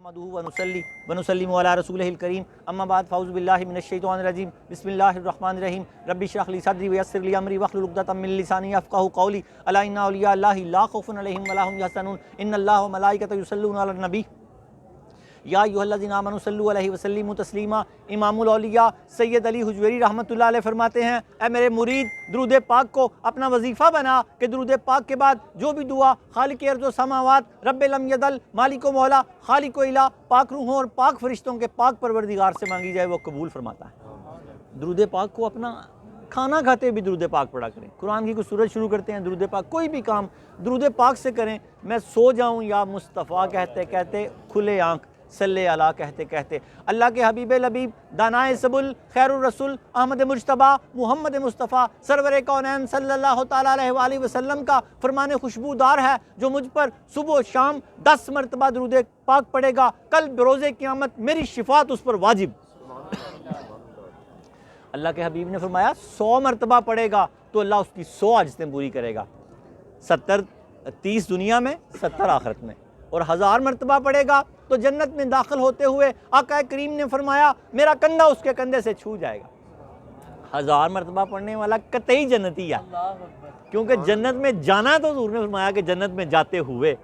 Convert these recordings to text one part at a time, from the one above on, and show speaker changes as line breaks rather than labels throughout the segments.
नहमदुहु व नुसल्ली व नुसल्लिमु अला रसूलिहिल करीम अम्मा बाद फ़ऊज़ु बिल्लाहि मिनश शैतानिर रजीम बिस्मिल्लाहिर रहमानिर रहीम रब्बि इश्रह ली सदरी व यस्सिर ली अमरी वहलुल उक़दतम मिन लिसानी यफ़क़हू क़ौली अला इन्ना औलिया अल्लाहि ला ख़ौफ़ुन अलैहिम व ला हुम यहज़नून इन्नल्लाह व मलाइकतहु युसल्लूना अलन नबी या अय्युहल्लज़ीना आमनू सल्लु अलैहि व सल्लिमू तस्लीमा। इमामुल औलिया सैयद अली हुजवेरी रहमतुल्लाह अलैह फरमाते हैं, ऐ मेरे मुरीद दुरूद पाक को अपना वजीफ़ा बना कि दुरूद पाक के बाद जो भी दुआ खालिक अर्ज़ व समावात रब्बे लम यदल मालिक व मौला खालिक व इला पाक रूहों और पाक फरिश्तों के पाक परवरदिगार से मांगी जाए वो कबूल फरमाता है। दुरूद पाक को अपना खाना खाते भी दुरूद पाक पढ़ा करें। कुरान की कुछ सूरत शुरू करते हैं दुरूद पाक, कोई भी काम दुरूद पाक से करें। मैं सो जाऊँ या मुस्तफ़ा कहते कहते खुले आँख सल्ले अला कहते कहते अल्लाह के हबीब लबीब दानाए सबुल खैरुर रसूल अहमद मुज्तबा मुहम्मद मुस्तफ़ा सरवर कौनैन सल्लल्लाहु तआला अलैहि वसल्लम का फरमाने खुशबूदार है जो मुझ पर सुबह शाम 10 मरतबा दुरूद पाक पढ़ेगा, कल बरोज़े क़यामत मेरी शिफात उस पर वाजिब। अल्लाह के हबीब ने फरमाया 100 मरतबा पढ़ेगा तो अल्लाह उसकी 100 आजिज़ें पूरी करेगा, 30 दुनिया में 70 आखिरत में, और 1000 मरतबा पढ़ेगा तो जन्नत में दाखिल होते हुए आका करीम ने फरमाया मेरा कंधा उसके कंधे से छू जाएगा। 1000 मरतबा पढ़ने वाला कतई जन्नती है, क्योंकि जन्नत में जाना तो हुज़ूर ने फरमाया कि जन्नत में जाते हुए,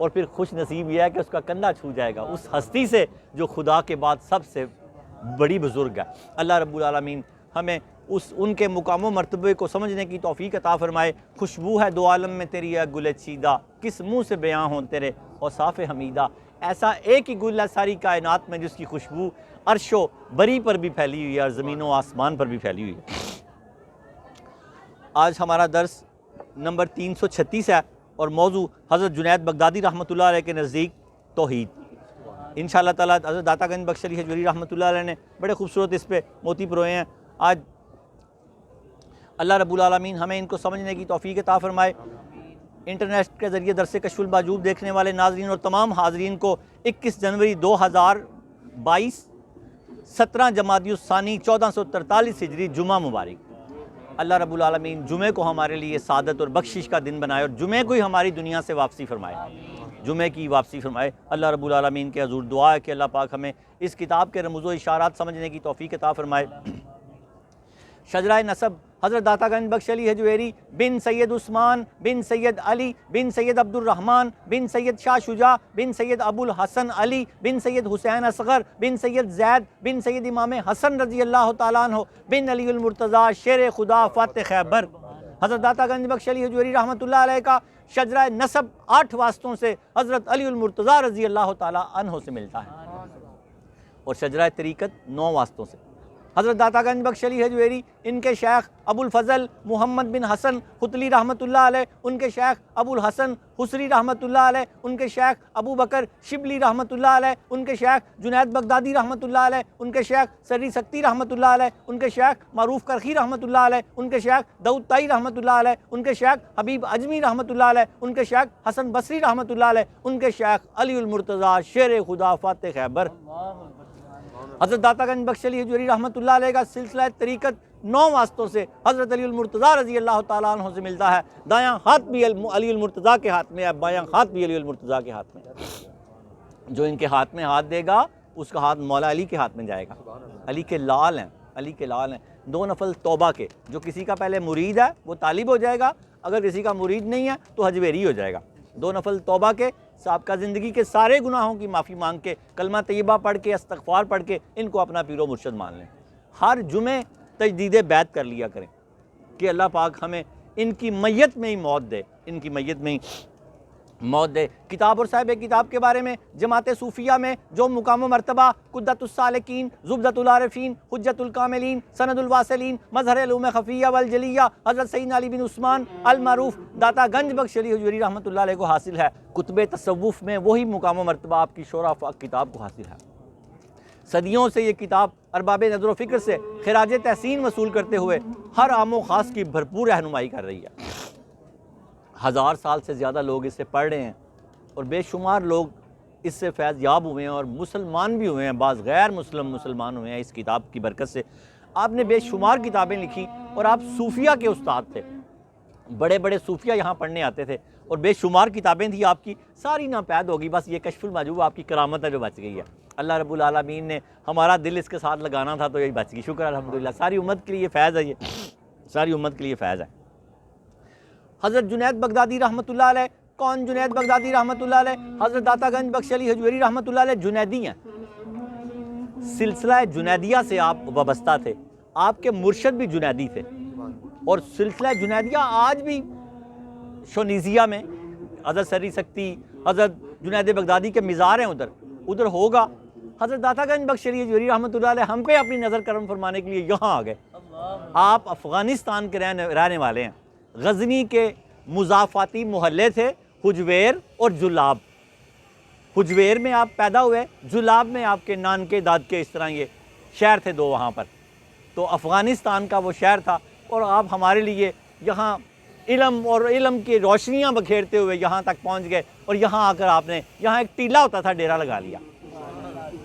और फिर खुश नसीब यह है कि उसका कंधा छू जाएगा उस हस्ती से जो खुदा के बाद सबसे बड़ी बुजुर्ग है। अल्लाह रब्बुल आलमीन हमें उनके मुकाम मरतबे को समझने की तौफीक अता फरमाए। खुशबू है दो आलम में तेरी है गुल चीदा, किस मुँह से बयां हो तेरे और साफ़ हमीदा। ऐसा एक ही गुल है सारी कायनात में जिसकी खुशबू अर्शो बरी पर भी फैली हुई है और ज़मीन व आसमान पर भी फैली हुई है। आज हमारा दर्स नंबर 336 है और मौजू हज़रत जुनैद बगदादी रहमतुल्लाह अलैह के नज़दीक तौहीद। इंशाअल्लाह ताला हज़रत दातागंज बख्श अली हजवी रहमतुल्लाह अलैह ने बड़े खूबसूरत इस पर मोती परोए हैं। आज अल्लाह रब्बुल आलमीन हमें इनको समझने की तौफीक अता फरमाए। इंटरनेट के ज़रिए दरस कशफुल बाजूब देखने वाले नाज़रीन और तमाम हाज़रीन को 21 जनवरी 2022 17 जमादियुस्सानी 1443 हिजरी जुमा मुबारक। अल्लाह रब्बुल आलमीन जुमे को हमारे लिए सादत और बख्शिश का दिन बनाए और जुमे को ही हमारी दुनिया से वापसी फरमाए, जुमे की वापसी फरमाए। अल्लाह रब्बुल आलमीन के हज़ूर दुआ है कि अल्लाह पाक हमें इस किताब के रमज़ व इशारात समझने की तौफीक अता फरमाए। शजराए नसब हज़रत दातागंज बख्श अली हजवेरी बिन सैयद उस्मान बिन सैयद अली बिन सैयद अब्दुर्रहमान बिन सैयद शाह शुजा बिन सैयद अबुल हसन अली बिन सैयद हुसैन असगर बिन सैयद जैद बिन सैयद इमाम हसन रज़ी अल्लाह तआला अन्हु बिन अलीउल मुर्तज़ा शेर खुदा फ़ातिह खैबर। हज़रत दातागंज बख्श अली हजवेरी रहमतुल्लाह अलैह का शजराए नसब 8 वास्तों से हज़रत अलीउल मुर्तज़ा रज़ी अल्लाह तआला अन्हु से मिलता है और शजराए तरीक़त 9 वास्तों से। हज़रत दातागंज बख्श अली हजवेरी इनके शेख अबुल फ़ज़ल मोहम्मद बिन हसन खुतली रहमतुल्लाह अलैह, उनके शेख अबुल हसन हुसरी रहमतुल्लाह अलैह, उनके शेख अबू बकर शिबली रहमतुल्लाह अलैह, उनके शेख जुनैद बगदादी रहमतुल्लाह अलैह, उनके शेख सर्री सक्ती रहमतुल्लाह अलैह, उनके शेख मारूफ करखी रहमतुल्लाह अलैह, उनके शेख दाऊद ताई रहमतुल्लाह अलैह, उनके शेख हबीब अजमी रहमतुल्लाह अलैह, उनके शेख हसन बसरी रहमतुल्लाह अलैह, उनके शेख अलीउल मुर्तज़ा शेर खुदा फ़ातिह खैबर। हज़रत दातागंज बख्श अली हजवेरी रहमतुल्लाह अलैह का सिलसिला तरीक़त 9 वास्तों से हज़रत अलीउल मुर्तज़ा रज़ी अल्लाह तआला अन्हु से मिलता है। दायां हाथ भी अलीउल मुर्तज़ा के हाथ में है, बायां हाथ भी अलीउल मुर्तज़ा के हाथ में है। जो इनके हाथ में हाथ देगा उसका हाथ मौला अली के हाथ में जाएगा। अली के लाल हैं, अली के लाल हैं। 2 नफल तौबा के, जो किसी का पहले मुरीद है वो तालिब हो जाएगा, अगर किसी का मुरीद नहीं है तो हजवेरी हो जाएगा। 2 नफल तौबा के साबका ज़िंदगी के सारे गुनाहों की माफ़ी मांग के कलमा तैयबा पढ़ के इस्तग़फ़ार पढ़ के इनको अपना पीरो मुर्शद मान लें। हर जुमे तजदीद बैत कर लिया करें कि अल्लाह पाक हमें इनकी मैयत में ही मौत दे, इनकी मैयत में ही मौत दे। किताब और साहिब किताब के बारे में जमात सूफिया में जो मुकाम मरतबा कुद्दतुस सालिकीन ज़ुब्दतुल आरिफीन हुज्जतुल कामिलीन सनदुल वासिलीन मज़हर उलूम खफ़िया वल जलिया हज़रत सैयदना अली बिन उस्मान अल मारूफ दातागंज बख्श अली हजवेरी रहमतुल्लाह अलैह को हासिल है। कुतुब तसव्वुफ़ में वही मुकाम मरतबा आपकी शोरा किताब को हासिल है। सदियों से ये किताब अरबाब नज़र व फ़िक्र से खिराज तहसीन वसूल करते हुए हर आमो ख़ास की भरपूर रहनुमाई कर रही है। 1000 साल से ज़्यादा लोग इसे पढ़ रहे हैं और बेशुमार लोग इससे फैज़ याब हुए हैं और मुसलमान भी हुए हैं, बाज़ गैर मुसलमान हुए हैं इस किताब की बरकत से। आपने बेशुमार किताबें लिखी और आप सूफिया के उस्ताद थे, बड़े बड़े सूफिया यहाँ पढ़ने आते थे। और बेशुमार किताबें थी आपकी, सारी नापैद होगी। बस ये कशफुल माजूब आपकी करामत है जो बच गई है। अल्लाह रब्बुल आलमीन ने हमारा दिल इसके साथ लगाना था तो यही बच गई। शुक्र अल्हम्दुलिल्लाह, सारी उम्मत के लिए फ़ैज़ है, ये सारी उम्मत के लिए फ़ैज़ है। हज़रत जुनैद बगदादी रहमतुल्लाह अलैह, कौन जुनैद बगदादी रहमतुल्लाह अलैह? हज़रत दातागंज बख्श अली हजवेरी रहमतुल्लाह अलैह जुनैदी हैं, सिलसिला जुनैदिया से आप वाबस्ता थे, आपके मुर्शद भी जुनैदी थे और सिलसिला जुनैदिया आज भी शोनीज़िया में हज़रत सरी सक्ती, हज़रत जुनैद बगदादी के मज़ार हैं, उधर होगा। हज़रत दातागंज बख्श अली हजवेरी रहमतुल्लाह अलैह हम पे अपनी नज़र करम फरमाने के लिए यहाँ आ गए। आप अफ़गानिस्तान के रहने वाले हैं। गज़नी के मुज़ाफ़ाती मोहल्ले थे हुजवेर और जुलाब। हुजवेर में आप पैदा हुए, जुलाब में आपके नानके दादके, इस तरह ये शहर थे दो वहाँ पर। तो अफ़गानिस्तान का वो शहर था और आप हमारे लिए यहाँ इल्म और इल्म की रोशनियाँ बखेरते हुए यहाँ तक पहुँच गए और यहाँ आकर आपने, यहाँ एक टीला होता था, डेरा लगा लिया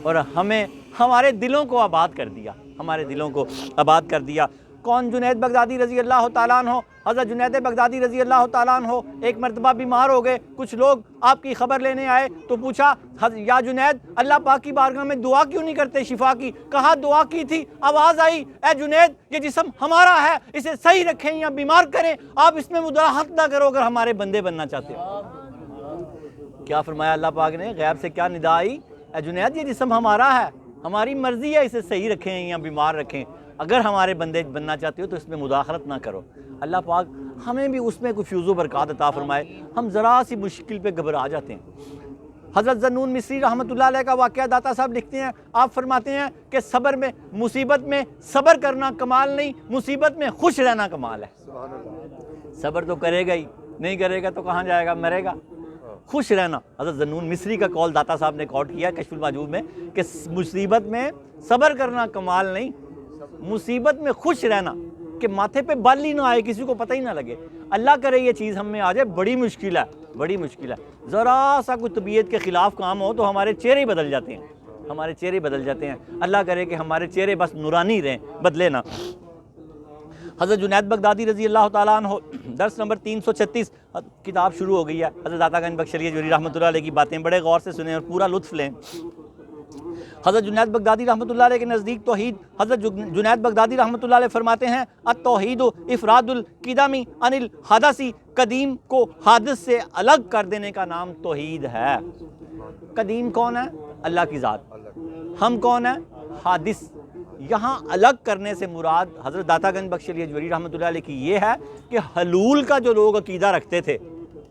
और हमें हमारे दिलों को आबाद कर दिया, हमारे दिलों को आबाद कर दिया। कौन? जुनैद बगदादी रज़ी अल्लाह तआला अन्हो। हज़रत जुनैद बगदादी रज़ी अल्लाह तआला अन्हो एक मरतबा बीमार हो गए। कुछ लोग आपकी ख़बर लेने आए तो पूछा, या जुनैद अल्लाह पाक की बारगाह में दुआ क्यों नहीं करते शिफा की? कहा दुआ की थी, आवाज़ आई, ए जुनैद ये जिस्म हमारा है, इसे सही रखें या बीमार करें, आप इसमें मुदाहत ना करो अगर हमारे बंदे बनना चाहते हो। क्या फरमाया अल्लाह पाक ने? गैब से क्या निदा आई? ए जुनैद ये जिस्म हमारा है, हमारी मर्ज़ी है, इसे सही रखें या बीमार रखें, अगर हमारे बंदे बनना चाहते हो तो इसमें मुदाखलत ना करो। अल्लाह पाक हमें भी उसमें कुछ फ्यूज़ बरक़ात अता फरमाए। हम ज़रा सी मुश्किल पे घबरा जाते हैं। हज़रत ज़न्नून मिस्री रहमतुल्लाह अलैह का वाक़या दाता साहब लिखते हैं, आप फरमाते हैं कि सब्र में, मुसीबत में सब्र करना कमाल नहीं, मुसीबत में खुश रहना कमाल है। सब्र तो करेगा ही, नहीं करेगा तो कहाँ जाएगा, मरेगा। खुश रहना, हज़रत ज़न्नून मिस्री का कौल दाता साहब ने कोट किया कशफुल माजूब में कि मुसीबत में सब्र करना कमाल नहीं, मुसीबत में खुश रहना कि माथे पे बाल ही ना आए, किसी को पता ही ना लगे। अल्लाह करे ये चीज़ हम में आ जाए, बड़ी मुश्किल है, बड़ी मुश्किल है। ज़रा सा कुछ तबीयत के ख़िलाफ़ काम हो तो हमारे चेहरे बदल जाते हैं, हमारे चेहरे बदल जाते हैं। अल्लाह करे कि हमारे चेहरे बस नूरानी रहें, बदले ना। हज़रत जुनैद बगदादी रज़ी अल्लाह तआला अन्हो, दर्स नंबर 336, किताब शुरू हो गई है। हज़रत दातागंज बख्श अली हजवेरी रहमतुल्लाह अलैह की बातें बड़े गौर से सुने और पूरा लुत्फ़ लें। हज़रत जुनैद बगदादी रहमतुल्लाह अलैह के नज़दीक तौहीद, हज़रत जुनैद बगदादी रहमतुल्लाह अलैह फरमाते हैं, अत-तौहीदु इफ़रादुल क़िदमी अनिल हदसी, कदीम को हादिस से अलग कर देने का नाम तौहीद है। कदीम कौन है? अल्लाह की ज़ात। हम कौन है? हादिस। यहाँ अलग करने से मुराद हज़रत दातागंज बख्श अली हजवेरी रहमतुल्लाह अलैह की ये है कि हलूल का जो लोग अकीदा रखते थे,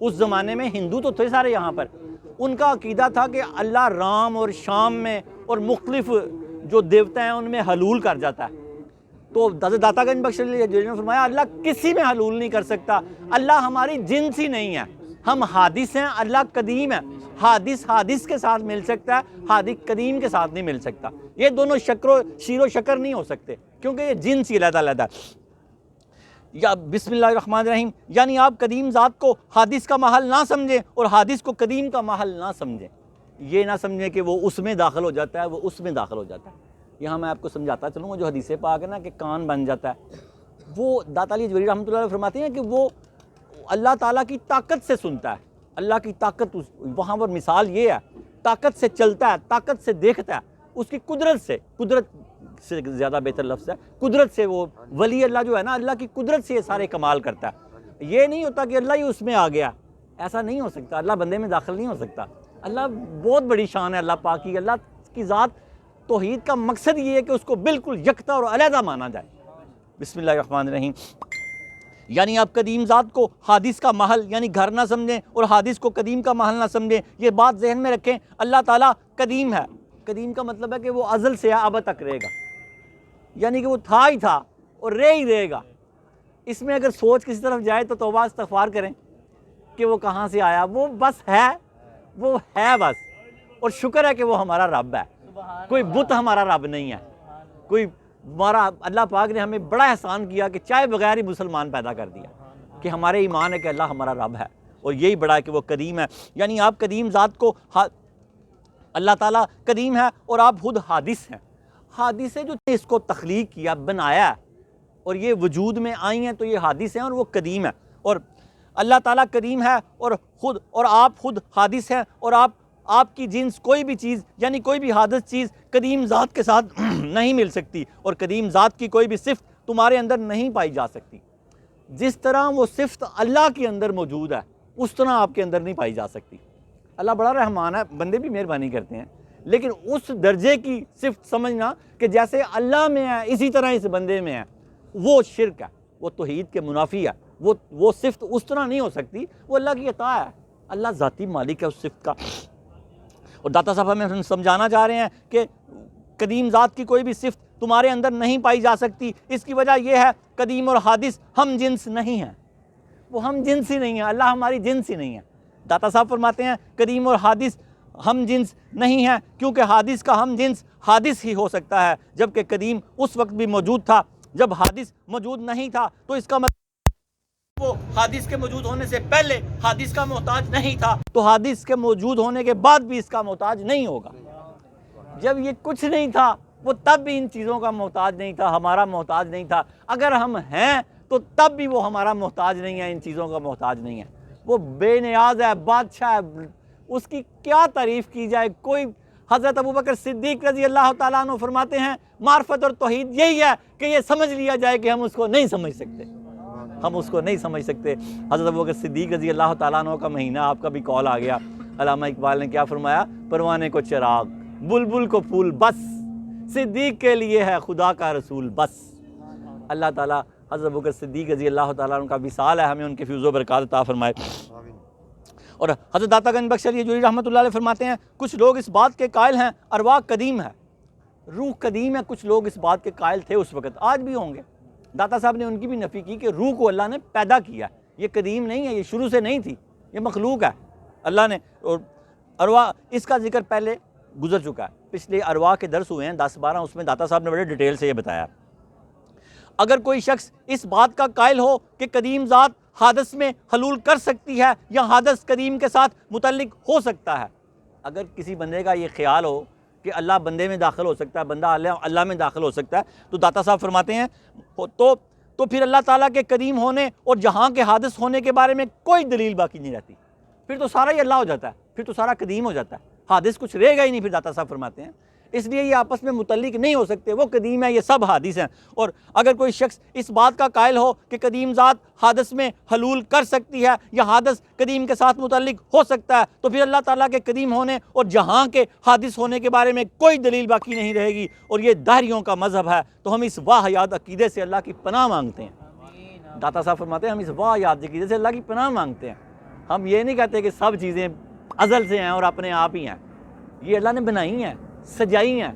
उस ज़माने में हिंदू तो थे सारे यहाँ पर, उनका अकीदा था कि अल्लाह राम और शाम में और मुख्तलिफ जो देवता हैं उनमें हलूल कर जाता है। तो हज़रत दातागंज बख्श अली हजवेरी ने फरमाया अल्लाह किसी में हलूल नहीं कर सकता, अल्लाह हमारी जिन्स ही नहीं है, हम हादिस हैं, अल्लाह कदीम है। हादिस के साथ मिल सकता है, हादिस कदीम के साथ नहीं मिल सकता। ये दोनों शीरो शकर नहीं हो सकते क्योंकि ये जिन्स ही अलग-अलग। या बिस्मिल्लाहिर्रहमानिर्रहीम, यानी आप कदीम ज़ात को हादिस का महल ना समझें और हादिस को कदीम का महल ना समझें। ये ना समझें कि वो उसमें दाखिल हो जाता है, वो उसमें दाखिल हो जाता है। यहाँ मैं आपको समझाता चलूँगा, जो हदीस पाक है ना कि कान बन जाता है, वो दाता अली हजवेरी रहमतुल्लाह अलैह फरमाते हैं कि वो अल्लाह ताला की ताकत से सुनता है। अल्लाह की ताकत वहाँ पर मिसाल ये है, ताकत से चलता है, ताकत से देखता है, उसकी कुदरत से ज़्यादा बेहतर लफ्ज़ है, कुदरत से वो वली अल्लाह जो है ना, अल्लाह की कुदरत से ये सारे कमाल करता है। ये नहीं होता कि अल्लाह ही उसमें आ गया, ऐसा नहीं हो सकता। अल्लाह बंदे में दाखिल नहीं हो सकता। अल्लाह बहुत बड़ी शान है अल्लाह पाक की। अल्लाह की ज़ात तौहीद का मकसद ये है कि उसको बिल्कुल यकता और अलहदा माना जाए। बिस्मिल्लाहिर्रहमानिर्रहीम, यानी आप कदीम ज़ात को हादिस का महल यानी घर ना समझें और हादिस को कदीम का महल ना समझें। ये बात जहन में रखें, अल्लाह ताला कदीम है। कदीम का मतलब है कि वो अज़ल से अब तक रहेगा, यानी कि वो था ही था और रह ही रहेगा। इसमें अगर सोच किसी तरफ जाए तो तौबा इस्तग़फ़ार करें कि वो कहाँ से आया, वो बस है, वो है बस। और शुक्र है कि वो हमारा रब है, कोई बुत हमारा रब नहीं है। कोई हमारा अल्लाह पाक ने हमें बड़ा एहसान किया कि चाहे बगैर ही मुसलमान पैदा कर दिया कि हमारे ईमान है कि अल्लाह हमारा रब है और यही बड़ा है कि वो कदीम है। यानी आप कदीम ज़ात को अल्लाह ताला कदीम है और आप खुद हादिस हैं। हादिस है जो इसको तख्लीक किया, बनाया और ये वजूद में आई हैं, तो ये हादिस हैं और वो कदीम है। और अल्लाह ताला करीम है और आप खुद हादिस हैं, और आपकी जिन्स कोई भी चीज़ यानी कोई भी हादिस चीज़ कदीम ज़ात के साथ नहीं मिल सकती, और कदीम ज़ात की कोई भी सिफ़त तुम्हारे अंदर नहीं पाई जा सकती। जिस तरह वो सिफ़त अल्लाह के अंदर मौजूद है उस तरह आपके अंदर नहीं पाई जा सकती। अल्लाह बड़ा रहमान है, बंदे भी मेहरबानी करते हैं, लेकिन उस दर्जे की सिफ़त समझना कि जैसे अल्लाह में है इसी तरह इस बंदे में है, वो शिर्क है, वो तौहीद के मुनाफी है। वो सिफ़त उस तरह नहीं हो सकती, वो अल्लाह की अता है, अल्लाह ज़ाती मालिक है उस सिफ़त का। और दाता साहब हमें समझाना चाह रहे हैं कि कदीम ज़ात की कोई भी सिफ़त तुम्हारे अंदर नहीं पाई जा सकती। इसकी वजह यह है कदीम और हादिस हम जिन्स नहीं हैं, वो हम जिन्स ही नहीं है, अल्लाह हमारी जिन्स ही नहीं है। दाता साहब फरमाते हैं कदीम और हादिस हम जिन्स नहीं है, क्योंकि हादिस का हम जिन्स हादिस ही हो सकता है, जबकि कदीम उस वक्त भी मौजूद था जब हादिस मौजूद नहीं था। तो इसका मतलब वो हादिस के मौजूद होने से पहले हादिस का मोहताज नहीं था, तो हादिस के मौजूद होने के बाद भी इसका मोहताज नहीं होगा। जब ये कुछ नहीं था वो तब भी इन चीज़ों का मोहताज नहीं था, हमारा मोहताज नहीं था। अगर हम हैं तो तब भी वो हमारा मोहताज नहीं है, इन चीज़ों का मोहताज नहीं है। वो बेनियाज है, बादशाह है, उसकी क्या तारीफ़ की जाए। कोई हज़रत अबू बकर सिद्दीक़ रज़ी अल्लाह ताला अन्हु फरमाते हैं मार्फत और तौहीद यही है कि ये समझ लिया जाए कि हम उसको नहीं समझ सकते, हम उसको नहीं समझ सकते। हज़रत अबू बकर सिद्दीक़ रज़ी अल्लाह ताला अन्हु का महीना, आपका भी कॉल आ गया। अल्लामा इकबाल ने क्या फरमाया, परवाने को चिराग, बुलबुल को फूल, बस सिद्दीक़ के लिए है खुदा का रसूल बस। अल्लाह ताला हज़रत अबू बकर सिद्दीक़ रज़ी अल्लाह ताला अन्हु का विसाल है, हमें उनके फ़िज़ो बरक़ात अता फरमाए। और हज़रत दाता गंज बख्श अली हजूरी रहमतुल्लाह अलैह फरमाते हैं कुछ लोग इस बात के कायल हैं अरवाह कदीम है, रूह कदीम है। कुछ लोग इस बात के कायल थे उस वक़्त, आज भी होंगे। दाता साहब ने उनकी भी नफ़ी की कि रूह को अल्लाह ने पैदा किया, ये कदीम नहीं है, ये शुरू से नहीं थी, ये मखलूक है अल्लाह ने। और अरवाह इसका जिक्र पहले गुजर चुका है, पिछले अरवाह के दर्स हुए हैं 10-12, उसमें दाता साहब ने बड़े डिटेल से ये बताया। अगर कोई शख्स इस बात का कायल हो कि कदीम ज़ात हादस में हलूल कर सकती है या हादस कदीम के साथ मुतल्लिक हो सकता है, अगर किसी बंदे का ये ख्याल हो कि अल्लाह बंदे में दाखिल हो सकता है, बंदा अल्लाह में दाखिल हो सकता है, तो दाता साहब फरमाते हैं तो फिर अल्लाह ताला के कदीम होने और जहाँ के हादस होने के बारे में कोई दलील बाकी नहीं रहती। फिर तो सारा ही अल्लाह हो जाता है, फिर तो सारा कदीम हो जाता है, हादिस कुछ रहेगा ही नहीं। फिर दाता साहब फरमाते हैं इसलिए ये आपस में मुतल्लिक नहीं हो सकते, वो कदीम है, ये सब हादिस हैं। और अगर कोई शख्स इस बात का कायल हो कि कदीम ज़ात हादस में हलूल कर सकती है या हादस कदीम के साथ मुतल्लिक हो सकता है, तो फिर अल्लाह ताला के कदीम होने और जहाँ के हादिस होने के बारे में कोई दलील बाकी नहीं रहेगी। और ये दारियों का मज़हब है, तो हम इस वाहियात अकीदे से अल्लाह की पनाह मांगते हैं। दाता साहब फरमाते हैं हम इस वाहियात अकीदे से अल्लाह की पनाह मांगते हैं। हम ये नहीं कहते कि सब चीज़ें अज़ल से हैं और अपने आप ही हैं, ये अल्लाह ने बनाई हैं, सजाई हैं,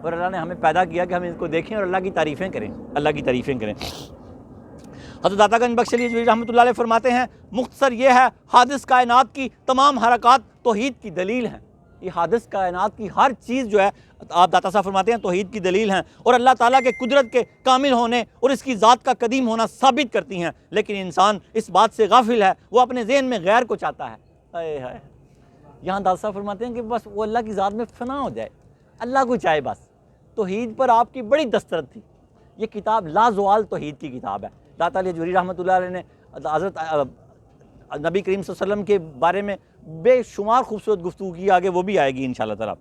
और अल्लाह ने हमें पैदा किया कि हम इनको देखें और अल्लाह की तारीफ़ें करें, अल्लाह की तारीफ़ें करें। हज़रत दाता गंज बख्श अली हजूरी रहमतुल्लाह अलैह फरमाते हैं मुख्तसर ये है हादिस कायनात की तमाम हरकत तौहीद की दलील हैं। ये हादिस कायनात की हर चीज़ जो है, आप दाता साहब फरमाते हैं तौहीद की दलील हैं और अल्लाह ताला के कुदरत के कामिल होने और इसकी ज़ात का कदीम होना साबित करती हैं। लेकिन इंसान इस बात से गाफिल है, वो अपने ज़हन में गैर को चाहता है। है यहाँ दाता साहब फरमाते हैं कि बस वो अल्लाह की ज़ात में फ़ना हो जाए, अल्लाह को चाहे बस। तौहीद पर आपकी बड़ी दस्तरत थी। ये किताब लाज़वाल तौहीद की किताब है। दाता अली हजूरी रहमतुल्लाह अलैह ने हज़रत नबी करीम सल्लल्लाहु अलैहि वसल्लम के बारे में बेशुमार खूबसूरत गुफ्तगू की, आगे वो भी आएगी इंशाअल्लाह ताला।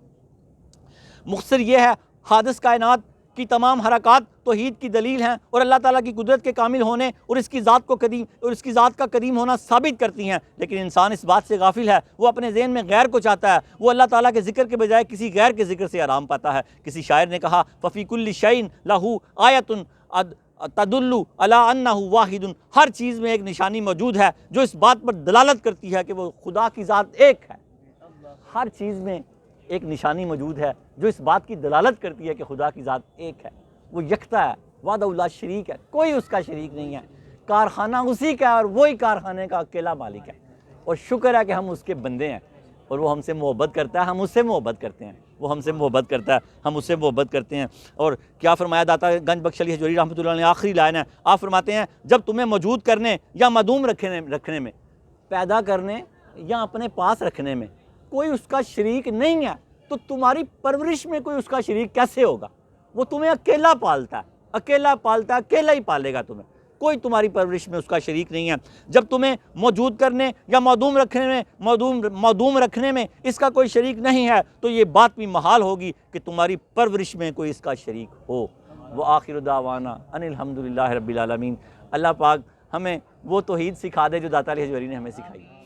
मुख्तसर ये है हादिस कायनात की तमाम हरकत तौहीद की दलील हैं और अल्लाह ताला की कुदरत के कामिल होने और इसकी ज़ात का कदीम होना साबित करती हैं। लेकिन इंसान इस बात से गाफिल है, वो अपने ज़हन में गैर को चाहता है, वो अल्लाह ताला के ज़िक्र के बजाय किसी गैर के ज़िक्र से आराम पाता है। किसी शायर ने कहा फ़फ़ी कुल्लि शैइन लहू आयतुन तदुल्लु अला अन्नहु वाहिदुन, हर चीज़ में एक निशानी मौजूद है जो इस बात पर दलालत करती है कि वो खुदा की ज़ात एक है। हर चीज़ में एक निशानी मौजूद है जो इस बात की दलालत करती है कि खुदा की ज़ात एक है, वो यकता है, वादा शरीक है, कोई उसका शरीक नहीं है, कारखाना उसी का है और वही कारखाने का अकेला मालिक है। और शुक्र है कि हम उसके बंदे हैं और वो हमसे मोहब्बत करता है, हम उससे मोहब्बत करते हैं, वो हमसे मोहब्बत करता है, हम उससे मोहब्बत करते हैं। और क्या फरमाया दाता गंज बख्श अली हजूरी रहमतुल्लाह अलैह ने, आखिरी लाइन है, आप फरमाते हैं जब तुम्हें मौजूद करने या मदूम रखने में, पैदा करने या अपने पास रखने में कोई उसका शरीक नहीं है, तो तुम्हारी परवरिश में कोई उसका शरीक कैसे होगा? वो तुम्हें अकेला पालता है, अकेला ही पालेगा तुम्हें। कोई तुम्हारी परवरिश में उसका शरीक नहीं है। जब तुम्हें मौजूद करने या मौदूम रखने में इसका कोई शरीक नहीं है तो ये बात भी महाल होगी कि तुम्हारी परवरिश में कोई इसका शरीक हो। वो आखिर दावाना अनिल हम्दुलिल्लाहि रब्बिल आलमीन। अल्लाह पाक हमें वो तौहीद सिखा दे जो दाता अली हजवरी ने हमें सिखाई।